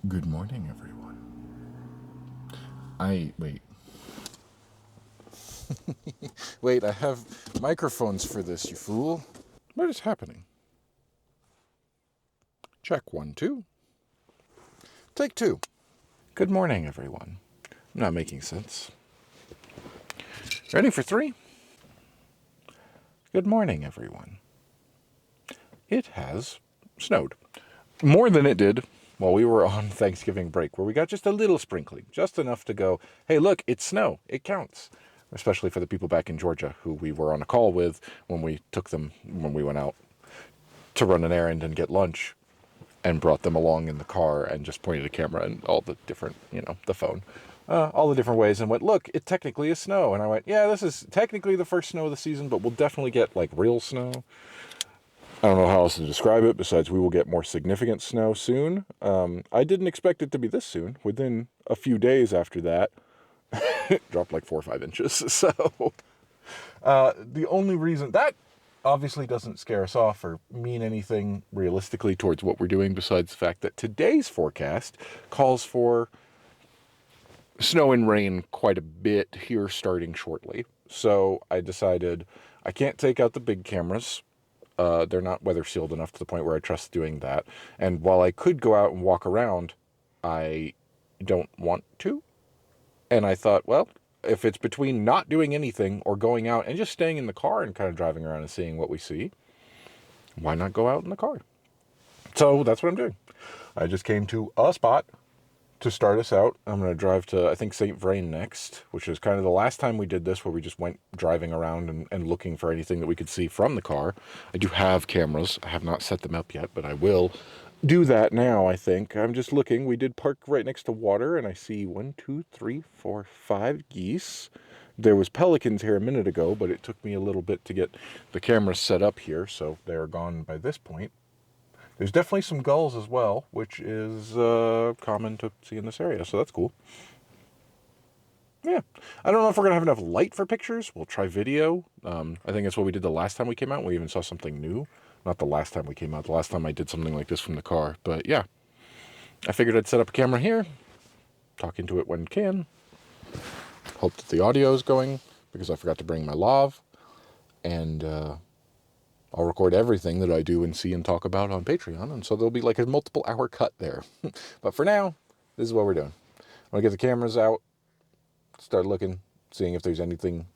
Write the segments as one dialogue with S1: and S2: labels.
S1: Good morning, everyone. Wait. Wait, I have microphones for this, you fool. What is happening? Check 1, 2. Take 2. Good morning, everyone. I'm not making sense. Ready for 3? Good morning, everyone. It has snowed. More than it did while we were on Thanksgiving break, where we got just a little sprinkling, just enough to go, hey, look, it's snow. It counts. Especially for the people back in Georgia who we were on a call with when we went out to run an errand and get lunch, and brought them along in the car and just pointed a camera and all the different, the phone, all the different ways, and went, look, it technically is snow. And I went, yeah, this is technically the first snow of the season, but we'll definitely get like real snow. I don't know how else to describe it besides we will get more significant snow soon. I didn't expect it to be this soon. Within a few days after that, it dropped like 4 or 5 inches. So the only reason that obviously doesn't scare us off or mean anything realistically towards what we're doing, besides the fact that today's forecast calls for snow and rain quite a bit here starting shortly. So I decided I can't take out the big cameras. They're not weather sealed enough to the point where I trust doing that. And while I could go out and walk around, I don't want to. And I thought, well, if it's between not doing anything or going out and just staying in the car and kind of driving around and seeing what we see, why not go out in the car? So that's what I'm doing. I just came to a spot to start us out. I'm going to drive to, I think, St. Vrain next, which is kind of the last time we did this, where we just went driving around and looking for anything that we could see from the car. I do have cameras. I have not set them up yet, but I will do that now, I think. I'm just looking. We did park right next to water, and I see 1, 2, 3, 4, 5 geese. There was pelicans here a minute ago, but it took me a little bit to get the camera set up here, so they're gone by this point. There's definitely some gulls as well, which is common to see in this area, so that's cool. Yeah. I don't know if we're going to have enough light for pictures. We'll try video. I think that's what we did the last time we came out. We even saw something new. Not the last time we came out. The last time I did something like this from the car. But yeah, I figured I'd set up a camera here, talk into it when can. Hope that the audio is going, because I forgot to bring my lav. And I'll record everything that I do and see and talk about on Patreon, and so there'll be like a multiple hour cut there. But for now, this is what we're doing. I'm going to get the cameras out, start looking, seeing if there's anything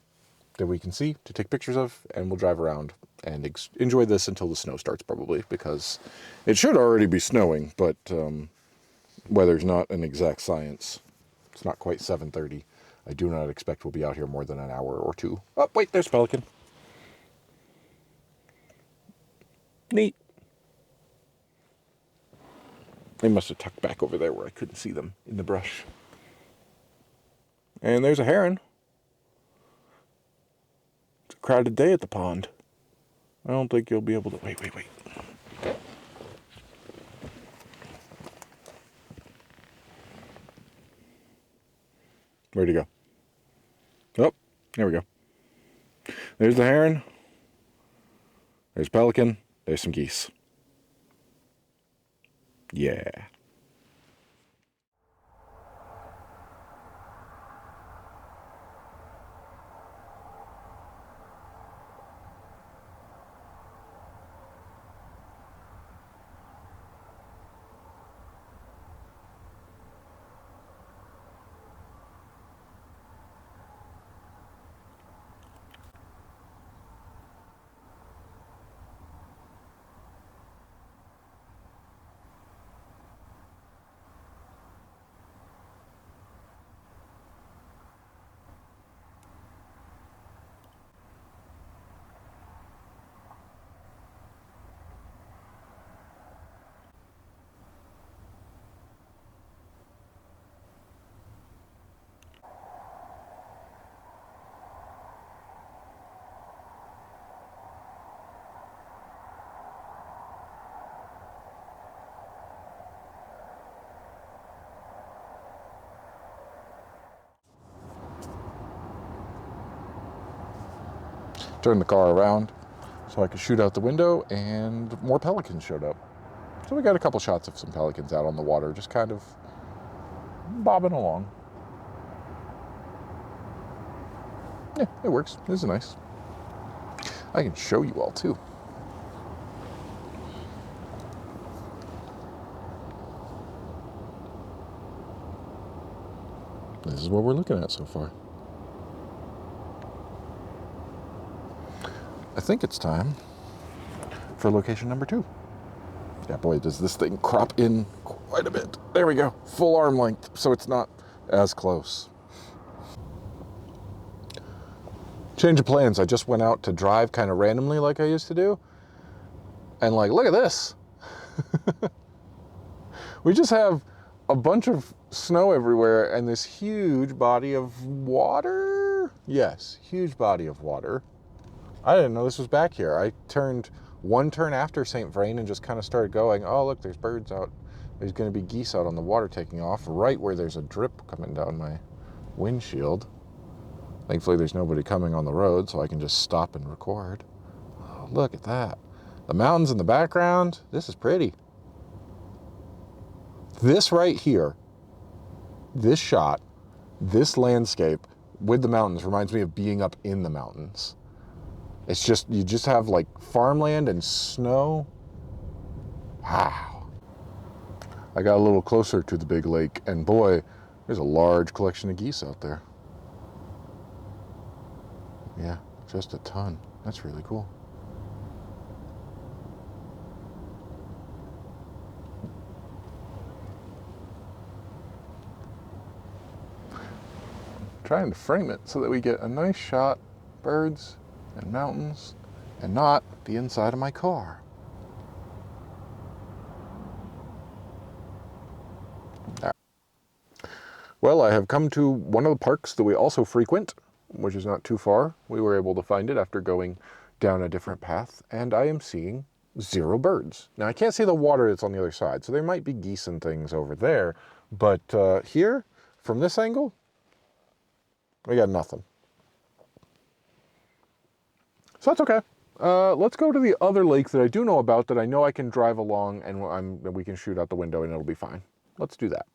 S1: that we can see to take pictures of, and we'll drive around and enjoy this until the snow starts, probably, because it should already be snowing, but weather's not an exact science. It's not quite 7:30. I do not expect we'll be out here more than an hour or two. Oh, wait, there's Pelican. Neat. They must have tucked back over there where I couldn't see them in the brush. And there's a heron. It's a crowded day at the pond. I don't think you'll be able to... Wait. Where'd he go? Oh, there we go. There's the heron. There's pelican. There's some geese. Yeah. Turned the car around so I could shoot out the window, and more pelicans showed up. So we got a couple shots of some pelicans out on the water, just kind of bobbing along. Yeah, it works. This is nice. I can show you all too. This is what we're looking at so far. I think it's time for location number 2. Yeah, boy, does this thing crop in quite a bit. There we go, full arm length, so it's not as close. Change of plans. I just went out to drive kind of randomly like I used to do. And like, look at this. We just have a bunch of snow everywhere and this huge body of water. Yes, huge body of water. I didn't know this was back here. I turned one turn after St. Vrain and just kind of started going, oh, look, there's birds out. There's going to be geese out on the water taking off right where there's a drip coming down my windshield. Thankfully, there's nobody coming on the road, so I can just stop and record. Oh, look at that. The mountains in the background. This is pretty. This right here, this shot, this landscape with the mountains reminds me of being up in the mountains. It's just, you just have like farmland and snow. Wow. I got a little closer to the big lake, and boy, there's a large collection of geese out there. Yeah, just a ton. That's really cool. Trying to frame it so that we get a nice shot, birds and mountains, and not the inside of my car. Well, I have come to one of the parks that we also frequent, which is not too far. We were able to find it after going down a different path, and I am seeing 0 birds. Now, I can't see the water that's on the other side, so there might be geese and things over there, but here, from this angle, we got nothing. So that's okay. Let's go to the other lake that I do know about, that I know I can drive along and we can shoot out the window and it'll be fine. Let's do that.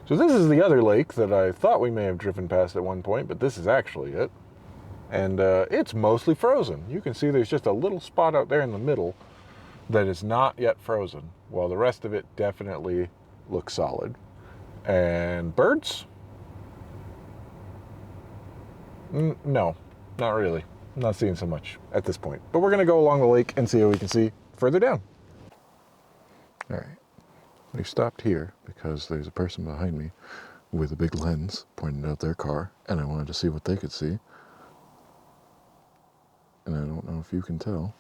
S1: So this is the other lake that I thought we may have driven past at one point, but this is actually it. And it's mostly frozen. You can see there's just a little spot out there in the middle that is not yet frozen, while the rest of it definitely looks solid. And birds? No, not really. I'm not seeing so much at this point. But we're going to go along the lake and see what we can see further down. All right. We stopped here because there's a person behind me with a big lens pointing out their car, and I wanted to see what they could see. And I don't know if you can tell.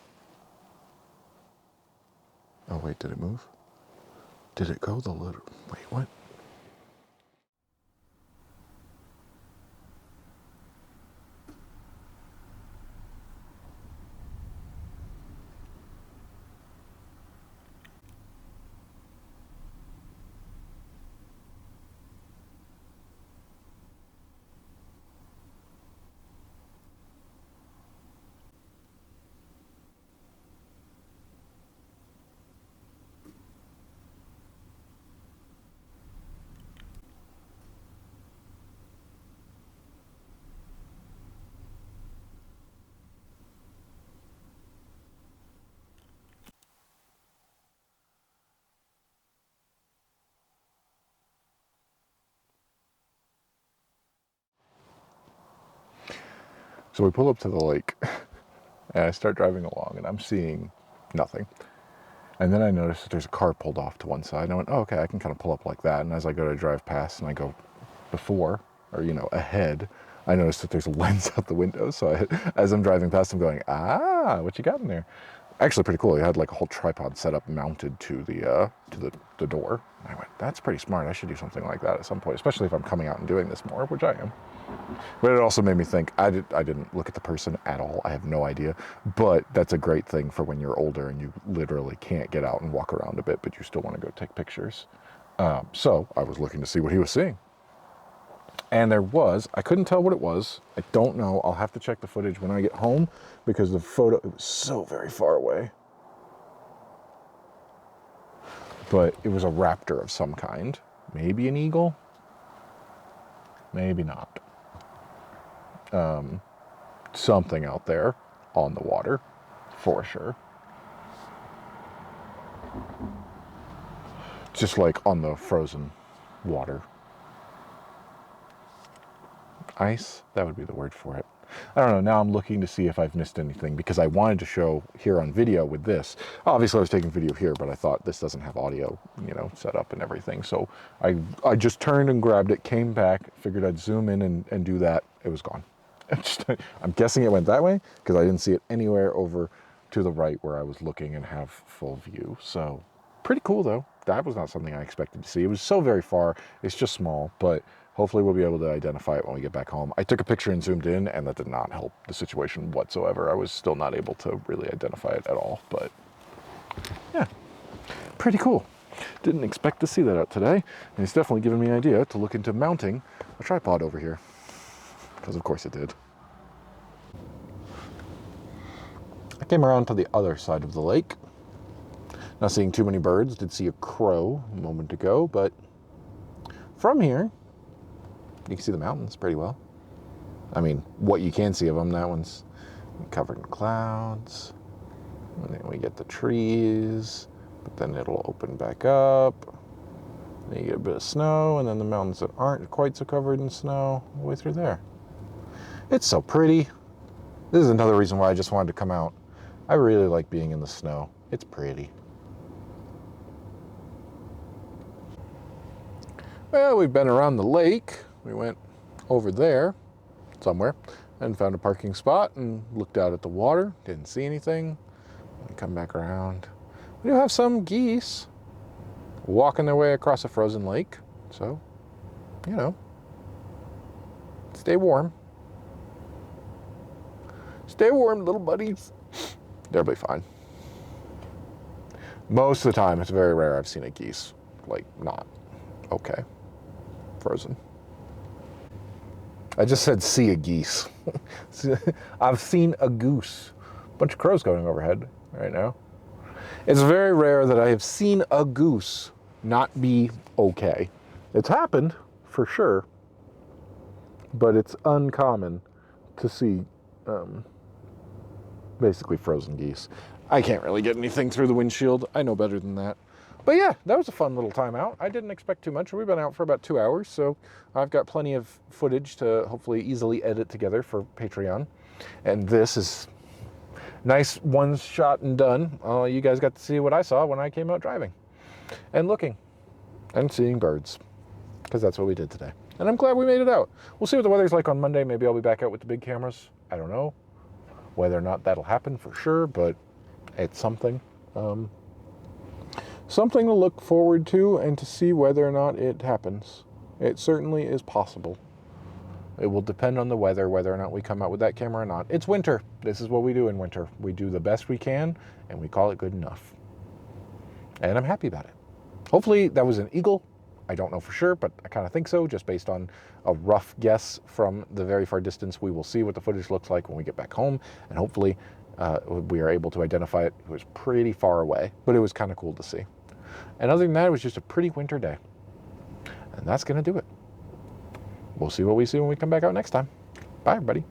S1: Oh, wait, did it move? Did it go the little... Wait, what? So we pull up to the lake, and I start driving along, and I'm seeing nothing. And then I notice that there's a car pulled off to one side, and I went, oh, okay, I can kind of pull up like that. And as I go to drive past, and I go before, or, you know, ahead, I notice that there's a lens out the window. So as I'm driving past, I'm going, ah, what you got in there? Actually pretty cool. He had like a whole tripod set up mounted to the door. And I went, that's pretty smart. I should do something like that at some point, especially if I'm coming out and doing this more, which I am. But it also made me think, I didn't look at the person at all. I have no idea. But that's a great thing for when you're older and you literally can't get out and walk around a bit, but you still want to go take pictures. So I was looking to see what he was seeing. And there was, I couldn't tell what it was. I don't know. I'll have to check the footage when I get home because the photo, it was so very far away. but it was a raptor of some kind. Maybe an eagle, maybe not. Something out there on the water, for sure. Just like on the frozen water. Ice, that would be the word for it. I don't know, now I'm looking to see if I've missed anything because I wanted to show here on video with this. Obviously I was taking video here, but I thought this doesn't have audio, you know, set up and everything. So I just turned and grabbed it, came back, figured I'd zoom in and do that. It was gone. I'm guessing it went that way because I didn't see it anywhere over to the right where I was looking and have full view. So pretty cool though. That was not something I expected to see. It was so very far. It's just small, but hopefully we'll be able to identify it when we get back home. I took a picture and zoomed in, and that did not help the situation whatsoever. I was still not able to really identify it at all, but yeah, pretty cool. Didn't expect to see that out today, and it's definitely given me an idea to look into mounting a tripod over here, because of course it did. I came around to the other side of the lake. Not seeing too many birds. Did see a crow a moment ago, but from here, you can see the mountains pretty well. I mean, what you can see of them, that one's covered in clouds. And then we get the trees, but then it'll open back up. Then you get a bit of snow, and then the mountains that aren't quite so covered in snow, all the way through there. It's so pretty. This is another reason why I just wanted to come out. I really like being in the snow. It's pretty. Well, we've been around the lake. We went over there somewhere and found a parking spot and looked out at the water. Didn't see anything. We come back around. We do have some geese walking their way across a frozen lake. So, you know, stay warm. Stay warm, little buddies. They'll be fine. Most of the time, it's very rare I've seen a geese, like, not okay. Frozen. I just said see a geese. I've seen a goose. Bunch of crows going overhead right now. It's very rare that I have seen a goose not be okay. It's happened, for sure, but it's uncommon to see basically frozen geese. I can't really get anything through the windshield. I know better than that. But yeah, that was a fun little time out. I didn't expect too much. We've been out for about 2 hours, so I've got plenty of footage to hopefully easily edit together for Patreon. And this is nice one shot and done. You guys got to see what I saw when I came out driving and looking and seeing birds, because that's what we did today. And I'm glad we made it out. We'll see what the weather's like on Monday. Maybe I'll be back out with the big cameras. I don't know whether or not that'll happen for sure, but it's something. Something to look forward to and to see whether or not it happens. It certainly is possible. It will depend on the weather, whether or not we come out with that camera or not. It's winter. This is what we do in winter. We do the best we can, and we call it good enough. And I'm happy about it. Hopefully that was an eagle. I don't know for sure, but I kind of think so, just based on a rough guess from the very far distance. We will see what the footage looks like when we get back home, and hopefully we are able to identify it. It was pretty far away, but it was kind of cool to see. And other than that, it was just a pretty winter day. And that's going to do it. We'll see what we see when we come back out next time. Bye, everybody.